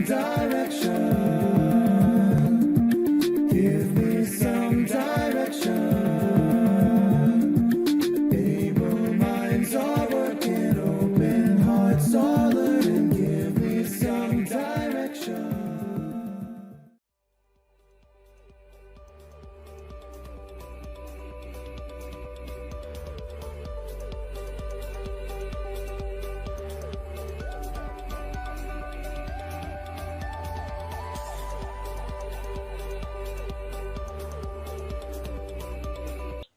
direction. Give me some direction. Able minds are working, open hearts are learning. Give me some direction.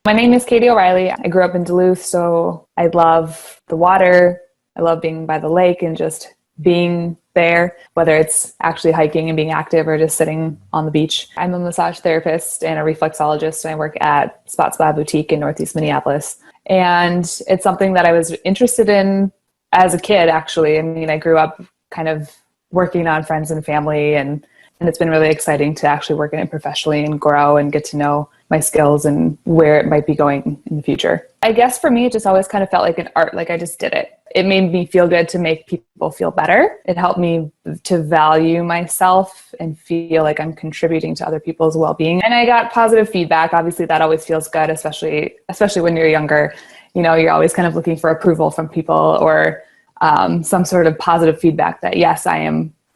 My name is Katie O'Reilly. I grew up in Duluth, so I love the water. I love being by the lake and just being there, whether it's actually hiking and being active or just sitting on the beach. I'm a massage therapist and a reflexologist, and I work at Spot Spa Boutique in Northeast Minneapolis. And it's something that I was interested in as a kid, actually. I mean, I grew up kind of working on friends and family, and it's been really exciting to actually work in it professionally and grow and get to know my skills and where it might be going in the future. I guess for me, it just always kind of felt like an art, like I just did it. It made me feel good to make people feel better. It helped me to value myself and feel like I'm contributing to other people's well-being. And I got positive feedback. Obviously, that always feels good, especially when you're younger. You know, you're always kind of looking for approval from people or some sort of positive feedback that, yes,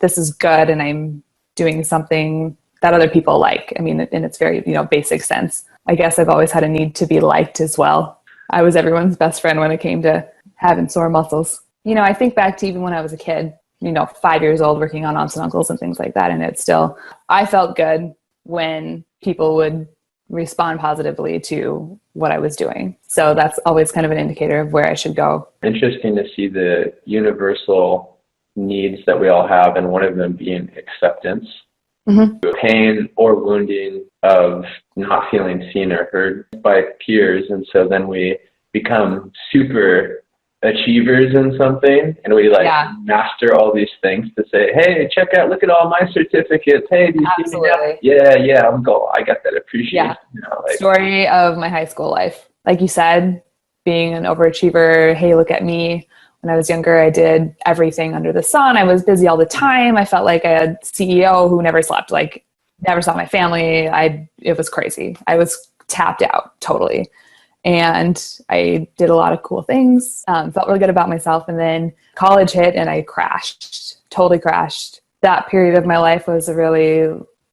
this is good and I'm doing something that other people like. I mean, in its very, basic sense. I guess I've always had a need to be liked as well. I was everyone's best friend when it came to having sore muscles. I think back to even when I was a kid, 5 years old, working on aunts and uncles and things like that. And I felt good when people would respond positively to what I was doing. So that's always kind of an indicator of where I should go. Interesting to see the universal needs that we all have, and one of them being acceptance. Mm-hmm. Pain or wounding of not feeling seen or heard by peers. And so then we become super achievers in something, and we master all these things to say, hey, check out, look at all my certificates. Hey, do you see me now? Yeah, I got that appreciation. Yeah. Story of my high school life. Like you said, being an overachiever, hey, look at me. When I was younger, I did everything under the sun. I was busy all the time. I felt like a CEO who never slept, like never saw my family. It was crazy. I was tapped out totally. And I did a lot of cool things, felt really good about myself. And then college hit and I totally crashed. That period of my life was really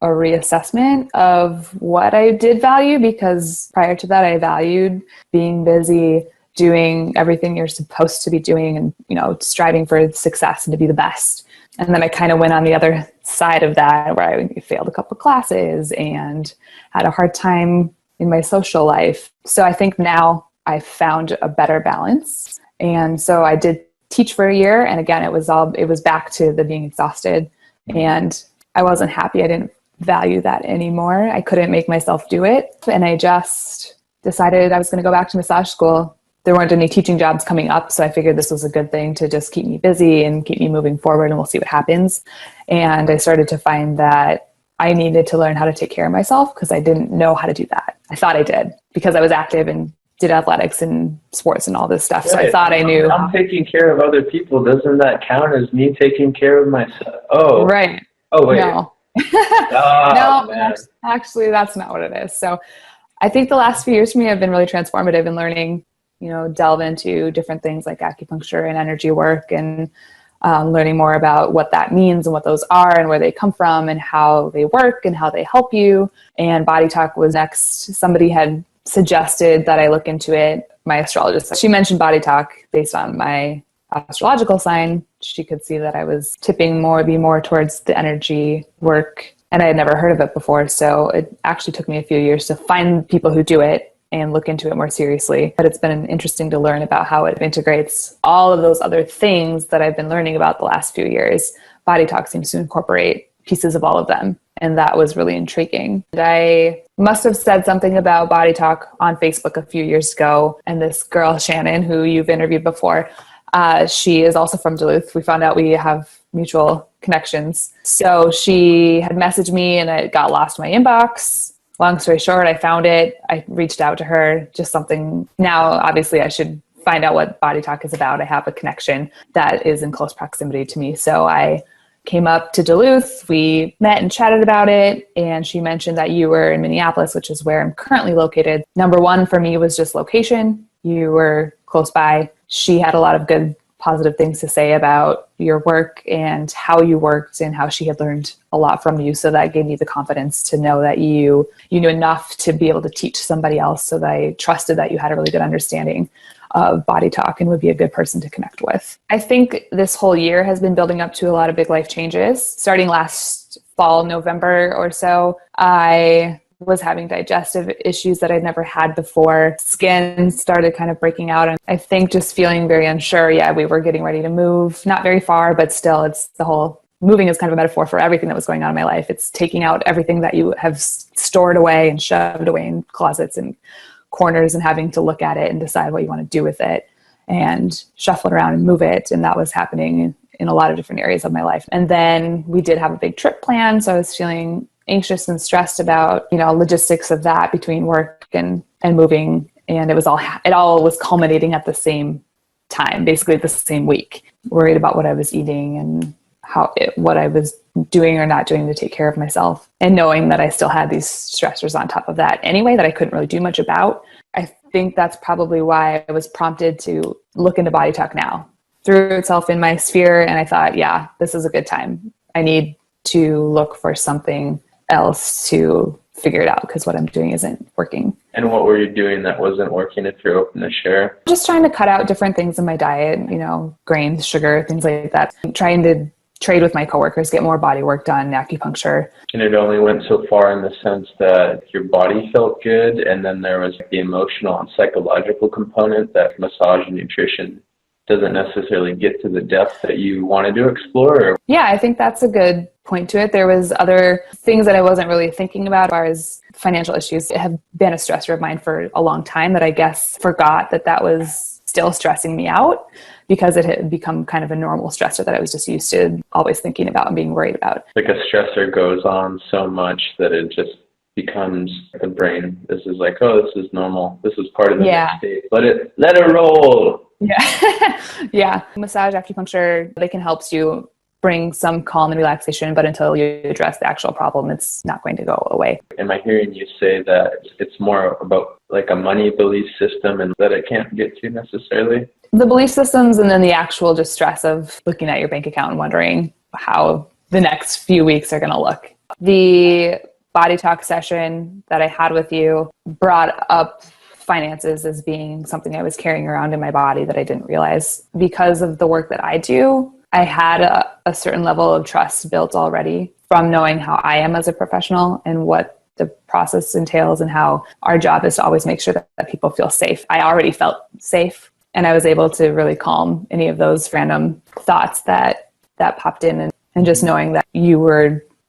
a reassessment of what I did value, because prior to that, I valued being busy, doing everything you're supposed to be doing and, striving for success and to be the best. And then I kind of went on the other side of that, where I failed a couple classes and had a hard time in my social life. So I think now I've found a better balance. And so I did teach for a year. And again, it was back to the being exhausted, and I wasn't happy. I didn't value that anymore. I couldn't make myself do it. And I just decided I was going to go back to massage school. There weren't any teaching jobs coming up, so I figured this was a good thing to just keep me busy and keep me moving forward, and we'll see what happens. And I started to find that I needed to learn how to take care of myself, because I didn't know how to do that. I thought I did, because I was active and did athletics and sports and all this stuff. So I thought I knew. I'm taking care of other people. Doesn't that count as me taking care of myself? Oh, right. Oh, wait. No. No, actually, that's not what it is. So I think the last few years for me have been really transformative in learning, delve into different things like acupuncture and energy work, and learning more about what that means and what those are and where they come from and how they work and how they help you. And BodyTalk was next. Somebody had suggested that I look into it. My astrologist, she mentioned BodyTalk based on my astrological sign. She could see that I was tipping more towards the energy work, and I had never heard of it before. So it actually took me a few years to find people who do it and look into it more seriously. But it's been interesting to learn about how it integrates all of those other things that I've been learning about the last few years. BodyTalk seems to incorporate pieces of all of them, and that was really intriguing. I must have said something about BodyTalk on Facebook a few years ago, and this girl, Shannon, who you've interviewed before, she is also from Duluth. We found out we have mutual connections. So she had messaged me, and it got lost in my inbox. Long story short, I found it. I reached out to her, just something. Now, obviously, I should find out what BodyTalk is about. I have a connection that is in close proximity to me. So I came up to Duluth. We met and chatted about it. And she mentioned that you were in Minneapolis, which is where I'm currently located. Number one for me was just location. You were close by. She had a lot of good, positive things to say about your work and how you worked and how she had learned a lot from you. So that gave me the confidence to know that you knew enough to be able to teach somebody else, so that I trusted that you had a really good understanding of BodyTalk and would be a good person to connect with. I think this whole year has been building up to a lot of big life changes. Starting last fall, November or so, I was having digestive issues that I'd never had before. Skin started kind of breaking out. And I think just feeling very unsure. Yeah, we were getting ready to move, not very far, but still it's the whole moving is kind of a metaphor for everything that was going on in my life. It's taking out everything that you have stored away and shoved away in closets and corners and having to look at it and decide what you want to do with it and shuffle it around and move it. And that was happening in a lot of different areas of my life. And then we did have a big trip planned. So I was feeling anxious and stressed about, logistics of that between work and moving. And it all was culminating at the same time, basically the same week. Worried about what I was eating and what I was doing or not doing to take care of myself. And knowing that I still had these stressors on top of that anyway, that I couldn't really do much about. I think that's probably why I was prompted to look into BodyTalk now. Threw itself in my sphere and I thought, yeah, this is a good time. I need to look for something else to figure it out because what I'm doing isn't working. And what were you doing that wasn't working, if you're open to share? Just trying to cut out different things in my diet, grains, sugar, things like that. I'm trying to trade with my coworkers, get more body work done, acupuncture. And it only went so far in the sense that your body felt good, and then there was the emotional and psychological component that massage and nutrition doesn't necessarily get to the depth that you wanted to explore. Yeah, I think that's a good point to it. There was other things that I wasn't really thinking about as far as financial issues. It have been a stressor of mine for a long time that I guess forgot that was still stressing me out because it had become kind of a normal stressor that I was just used to always thinking about and being worried about. Like a stressor goes on so much that it just becomes the brain. This is like, oh, this is normal. This is part of the next state. Let it roll. Yeah. Yeah. Massage, acupuncture, they can help you bring some calm and relaxation, but until you address the actual problem, it's not going to go away. Am I hearing you say that it's more about like a money belief system and that it can't get to necessarily? The belief systems and then the actual just stress of looking at your bank account and wondering how the next few weeks are going to look. The BodyTalk session that I had with you brought up finances as being something I was carrying around in my body that I didn't realize. Because of the work that I do, I had a certain level of trust built already from knowing how I am as a professional and what the process entails and how our job is to always make sure that people feel safe. I already felt safe, and I was able to really calm any of those random thoughts that popped in, and just knowing that you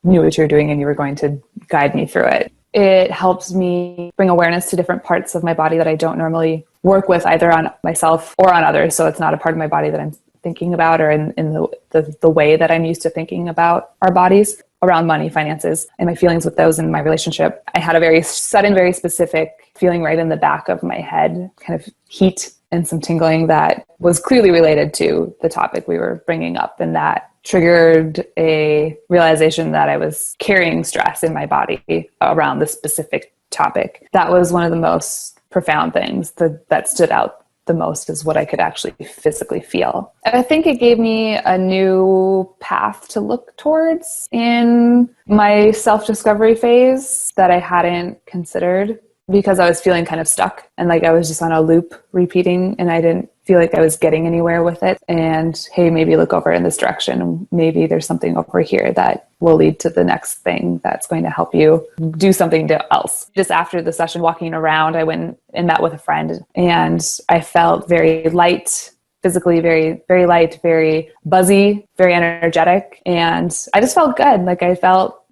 knew what you were doing and you were going to guide me through it. It helps me bring awareness to different parts of my body that I don't normally work with, either on myself or on others. So it's not a part of my body that I'm thinking about or in the way that I'm used to thinking about our bodies around money, finances, and my feelings with those in my relationship. I had a very sudden, very specific feeling right in the back of my head, kind of heat and some tingling that was clearly related to the topic we were bringing up, and that triggered a realization that I was carrying stress in my body around this specific topic. That was one of the most profound things that stood out the most, is what I could actually physically feel. I think it gave me a new path to look towards in my self-discovery phase that I hadn't considered, because I was feeling kind of stuck and like I was just on a loop repeating, and I didn't feel like I was getting anywhere with it. And hey, maybe look over in this direction. Maybe there's something over here that will lead to the next thing that's going to help you do something else. Just after the session, walking around, I went and met with a friend, and I felt very light, physically very, very light, very buzzy, very energetic. And I just felt good. Like I felt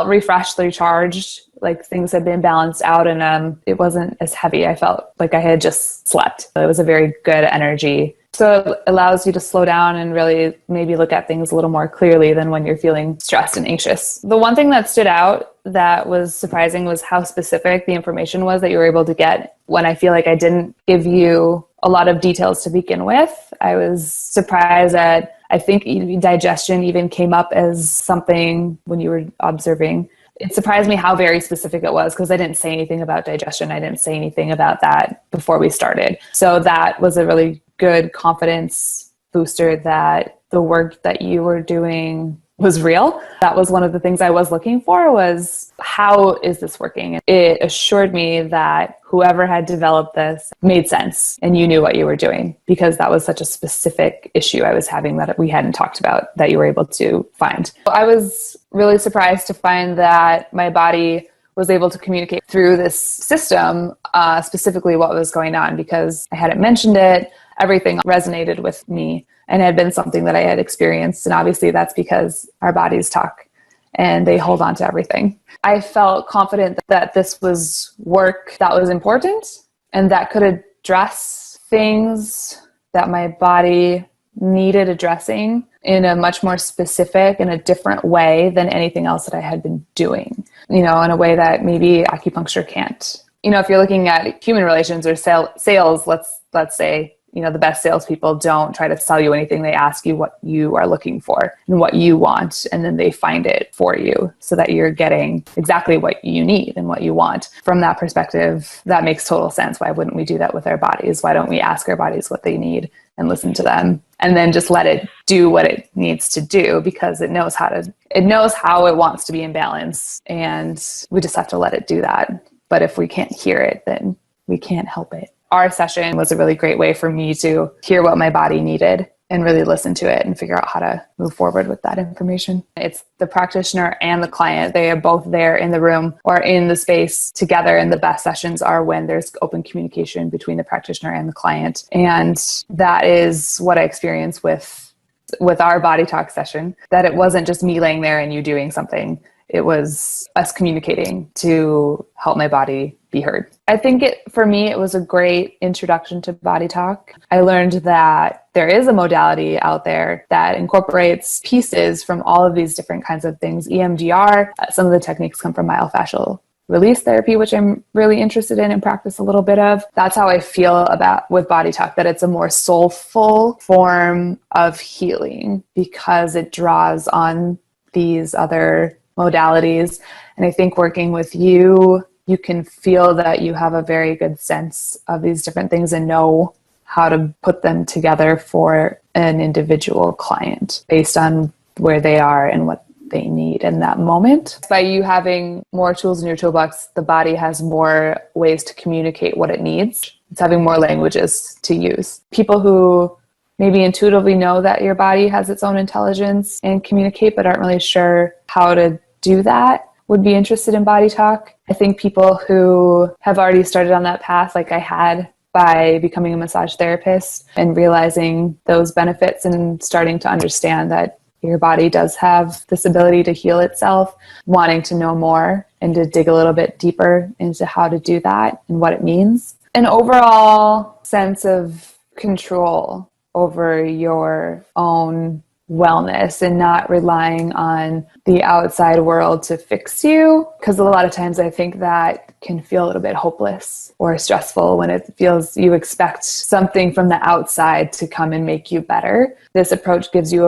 refreshed, recharged, like things had been balanced out, and it wasn't as heavy. I felt like I had just slept. It was a very good energy. So it allows you to slow down and really maybe look at things a little more clearly than when you're feeling stressed and anxious. The one thing that stood out that was surprising was how specific the information was that you were able to get. When I feel like I didn't give you a lot of details to begin with, I was surprised at I think digestion even came up as something when you were observing. It surprised me how very specific it was, because I didn't say anything about digestion. I didn't say anything about that before we started. So that was a really good confidence booster that the work that you were doing was real. That was one of the things I was looking for, was how is this working? It assured me that whoever had developed this made sense and you knew what you were doing, because that was such a specific issue I was having that we hadn't talked about that you were able to find. I was really surprised to find that my body was able to communicate through this system, specifically what was going on, because I hadn't mentioned it. Everything resonated with me and had been something that I had experienced. And obviously that's because our bodies talk and they hold on to everything. I felt confident that this was work that was important and that could address things that my body needed addressing in a much more specific and a different way than anything else that I had been doing, in a way that maybe acupuncture can't. If you're looking at human relations or sales, let's say, the best salespeople don't try to sell you anything. They ask you what you are looking for and what you want, and then they find it for you so that you're getting exactly what you need and what you want. From that perspective, that makes total sense. Why wouldn't we do that with our bodies? Why don't we ask our bodies what they need and listen to them, and then just let it do what it needs to do, because it knows how it wants to be in balance, and we just have to let it do that. But if we can't hear it, then we can't help it. Our session was a really great way for me to hear what my body needed and really listen to it and figure out how to move forward with that information. It's the practitioner and the client. They are both there in the room or in the space together. And the best sessions are when there's open communication between the practitioner and the client. And that is what I experienced with our BodyTalk session, that it wasn't just me laying there and you doing something. It was us communicating to help my body be heard. I think for me, it was a great introduction to BodyTalk. I learned that there is a modality out there that incorporates pieces from all of these different kinds of things. EMDR, some of the techniques come from myofascial release therapy, which I'm really interested in and practice a little bit of. That's how I feel with BodyTalk, that it's a more soulful form of healing because it draws on these other modalities. And I think working with you can feel that you have a very good sense of these different things and know how to put them together for an individual client based on where they are and what they need in that moment. By you having more tools in your toolbox, the body has more ways to communicate what it needs. It's having more languages to use. People who maybe intuitively know that your body has its own intelligence and communicate, but aren't really sure how to do that, would be interested in BodyTalk. I think people who have already started on that path, like I had by becoming a massage therapist and realizing those benefits and starting to understand that your body does have this ability to heal itself, wanting to know more and to dig a little bit deeper into how to do that and what it means. An overall sense of control over your own wellness and not relying on the outside world to fix you. Because a lot of times I think that can feel a little bit hopeless or stressful when it feels you expect something from the outside to come and make you better. This approach gives you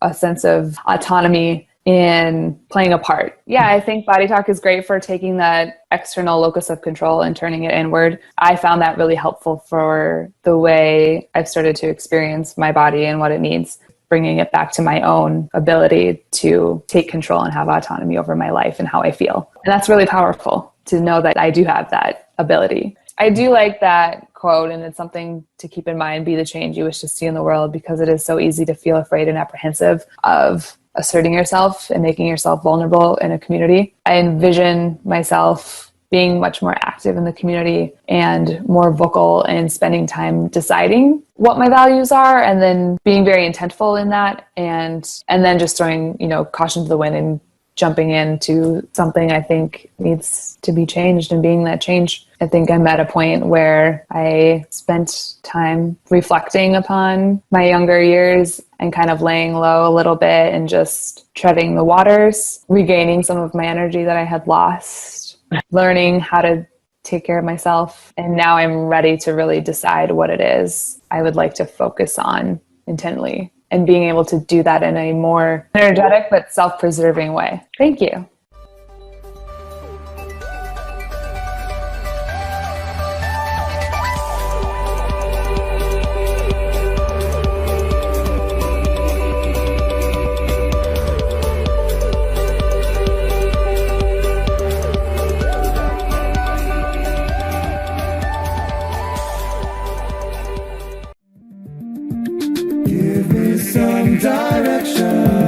a sense of autonomy in playing a part. Yeah, I think BodyTalk is great for taking that external locus of control and turning it inward. I found that really helpful for the way I've started to experience my body and what it needs, bringing it back to my own ability to take control and have autonomy over my life and how I feel. And that's really powerful to know that I do have that ability. I do like that quote, and it's something to keep in mind: be the change you wish to see in the world, because it is so easy to feel afraid and apprehensive of asserting yourself and making yourself vulnerable in a community. I envision myself being much more active in the community and more vocal and spending time deciding what my values are, and then being very intentful in that, and then just throwing, caution to the wind and jumping into something I think needs to be changed and being that change. I think I'm at a point where I spent time reflecting upon my younger years and kind of laying low a little bit and just treading the waters, regaining some of my energy that I had lost, learning how to take care of myself. And now I'm ready to really decide what it is I would like to focus on intently and being able to do that in a more energetic but self-preserving way. Thank you. Give me some direction.